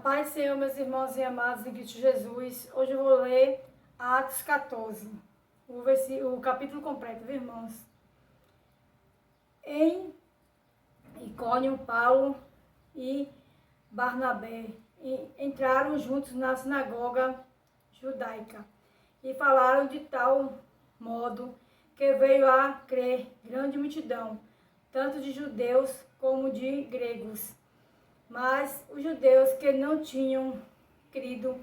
Paz, Senhor, meus irmãos e amados em Cristo Jesus. Hoje eu vou ler Atos 14, o capítulo completo, viu, irmãos? Em Icônio, Paulo e Barnabé entraram juntos na sinagoga judaica e falaram de tal modo que veio a crer grande multidão, tanto de judeus como de gregos. Mas os judeus que não tinham crido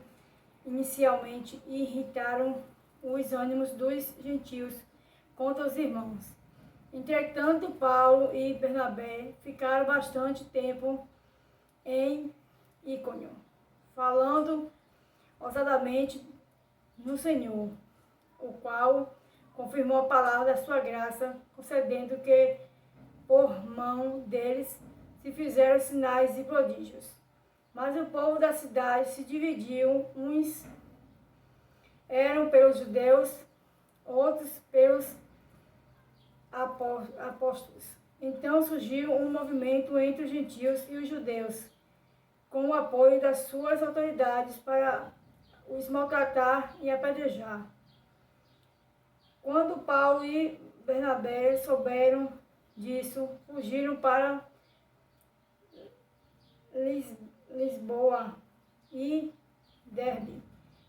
inicialmente irritaram os ânimos dos gentios contra os irmãos. Entretanto, Paulo e Barnabé ficaram bastante tempo em Icônio, falando ousadamente no Senhor, o qual confirmou a palavra da sua graça, concedendo que por mão deles se fizeram sinais e prodígios. Mas o povo da cidade se dividiu, uns eram pelos judeus, outros pelos apóstolos. Então surgiu um movimento entre os gentios e os judeus, com o apoio das suas autoridades para os maltratar e apedrejar. Quando Paulo e Barnabé souberam disso, fugiram para Lisboa e Derbe,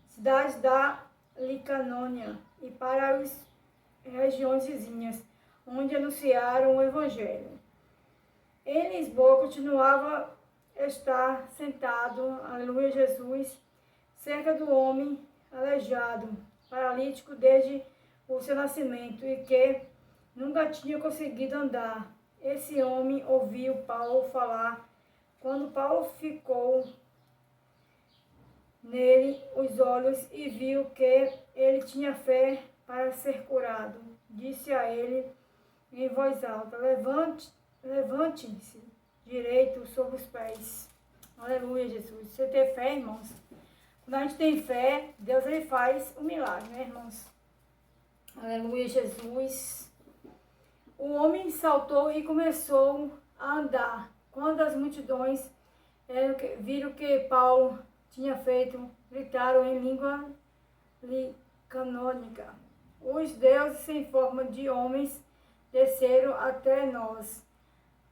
cidades da Licanônia, e para as regiões vizinhas, onde anunciaram o Evangelho. Em Lisboa continuava a estar sentado, aleluia, Jesus, cerca do homem aleijado, paralítico desde o seu nascimento, e que nunca tinha conseguido andar. Esse homem ouviu Paulo falar. Quando Paulo ficou nele os olhos e viu que ele tinha fé para ser curado, disse a ele em voz alta: levante-se direito sobre os pés. Aleluia, Jesus. Você tem fé, irmãos? Quando a gente tem fé, Deus ele faz um milagre, né, irmãos? Aleluia, Jesus. O homem saltou e começou a andar. Quando as multidões viram que Paulo tinha feito, gritaram em língua licanônica: os deuses em forma de homens desceram até nós.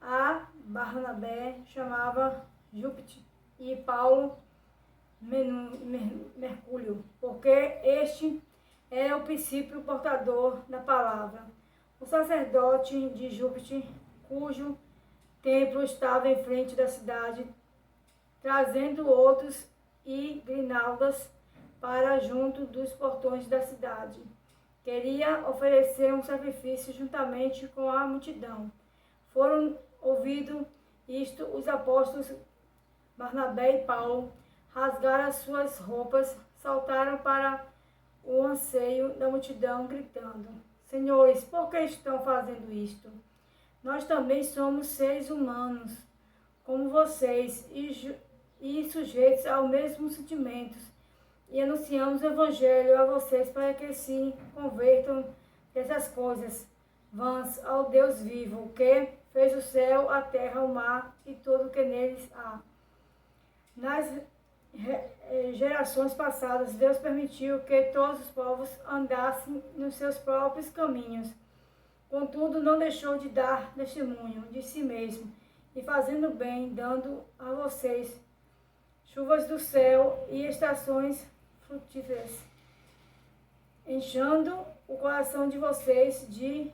A Barnabé chamava Júpiter e Paulo Mercúrio, porque este é o princípio portador da palavra. O sacerdote de Júpiter, cujo templo estava em frente da cidade, trazendo outros e grinaldas para junto dos portões da cidade. Queria oferecer um sacrifício juntamente com a multidão. Foram ouvido isto, os apóstolos Barnabé e Paulo rasgaram as suas roupas, saltaram para o anseio da multidão, gritando: Senhores, por que estão fazendo isto? Nós também somos seres humanos, como vocês, e sujeitos aos mesmos sentimentos, e anunciamos o Evangelho a vocês para que se convertam dessas coisas vãs ao Deus vivo, que fez o céu, a terra, o mar e tudo o que neles há. Nas gerações passadas, Deus permitiu que todos os povos andassem nos seus próprios caminhos. Contudo, não deixou de dar testemunho de si mesmo, e fazendo bem, dando a vocês chuvas do céu e estações frutíferas, enchendo o coração de vocês de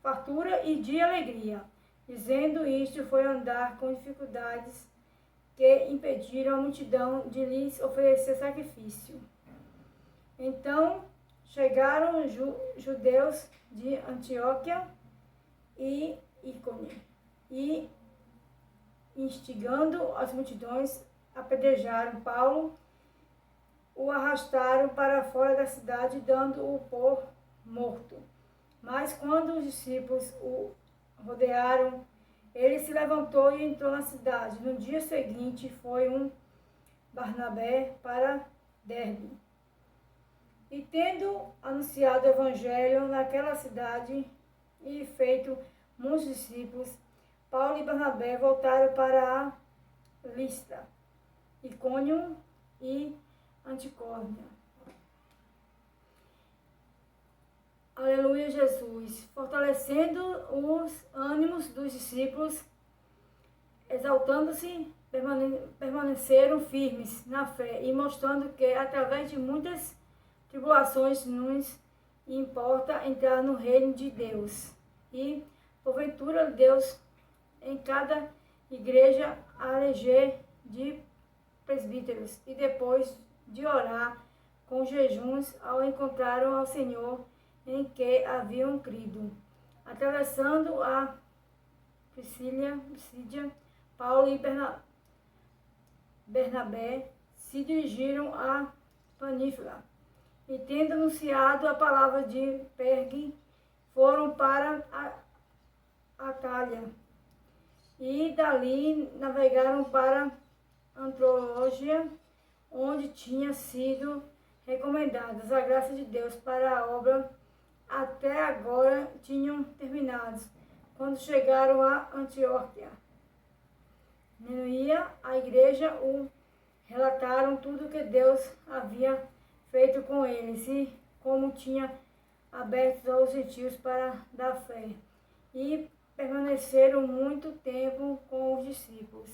fartura e de alegria. Dizendo isto, foi andar com dificuldades que impediram a multidão de lhes oferecer sacrifício. Então chegaram judeus de Antioquia e Icônio, e instigando as multidões, apedrejaram Paulo, o arrastaram para fora da cidade, dando-o por morto. Mas quando os discípulos o rodearam, ele se levantou e entrou na cidade. No dia seguinte foi Barnabé para Derbe. E tendo anunciado o Evangelho naquela cidade e feito muitos discípulos, Paulo e Barnabé voltaram para Listra, Icônio e Anticórnia. Aleluia, Jesus, fortalecendo os ânimos dos discípulos, exaltando-se, permaneceram firmes na fé e mostrando que, através de muitas tribulações, nos importa entrar no reino de Deus. E, porventura, Deus, em cada igreja, a eleger de presbíteros, e depois de orar com jejuns, ao encontraram ao Senhor em que haviam crido. Atravessando a Psídia, Paulo e Bernabé se dirigiram a Panífila, e tendo anunciado a palavra de Pergue, foram para a Atalha, e dali navegaram para Antioquia, onde tinha sido recomendadas a graça de Deus para a obra. Até agora tinham terminado, quando chegaram a Antioquia. Neia, a igreja o relataram tudo que Deus havia feito com eles e como tinha aberto aos gentios para dar fé. E permaneceram muito tempo com os discípulos.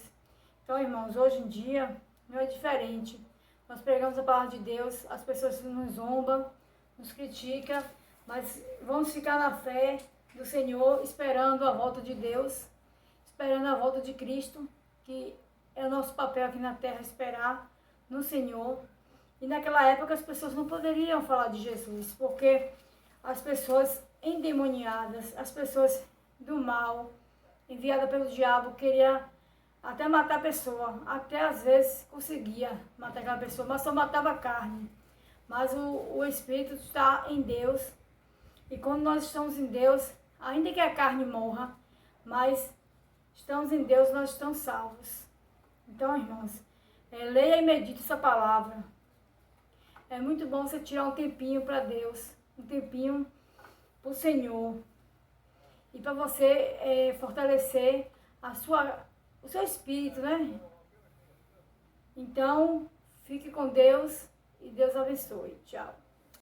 Então, irmãos, hoje em dia não é diferente. Nós pregamos a palavra de Deus, as pessoas nos zombam, nos criticam, mas vamos ficar na fé do Senhor, esperando a volta de Deus, esperando a volta de Cristo, que é o nosso papel aqui na terra, esperar no Senhor. E naquela época as pessoas não poderiam falar de Jesus, porque as pessoas endemoniadas, as pessoas do mal, enviadas pelo diabo, queriam até matar a pessoa, até às vezes conseguia matar aquela pessoa, mas só matava a carne. Mas o Espírito está em Deus, e quando nós estamos em Deus, ainda que a carne morra, mas estamos em Deus, nós estamos salvos. Então, irmãos, leia e medite essa palavra. É muito bom você tirar um tempinho para Deus, um tempinho para o Senhor, e para você fortalecer o seu espírito, né? Então, fique com Deus e Deus abençoe. Tchau.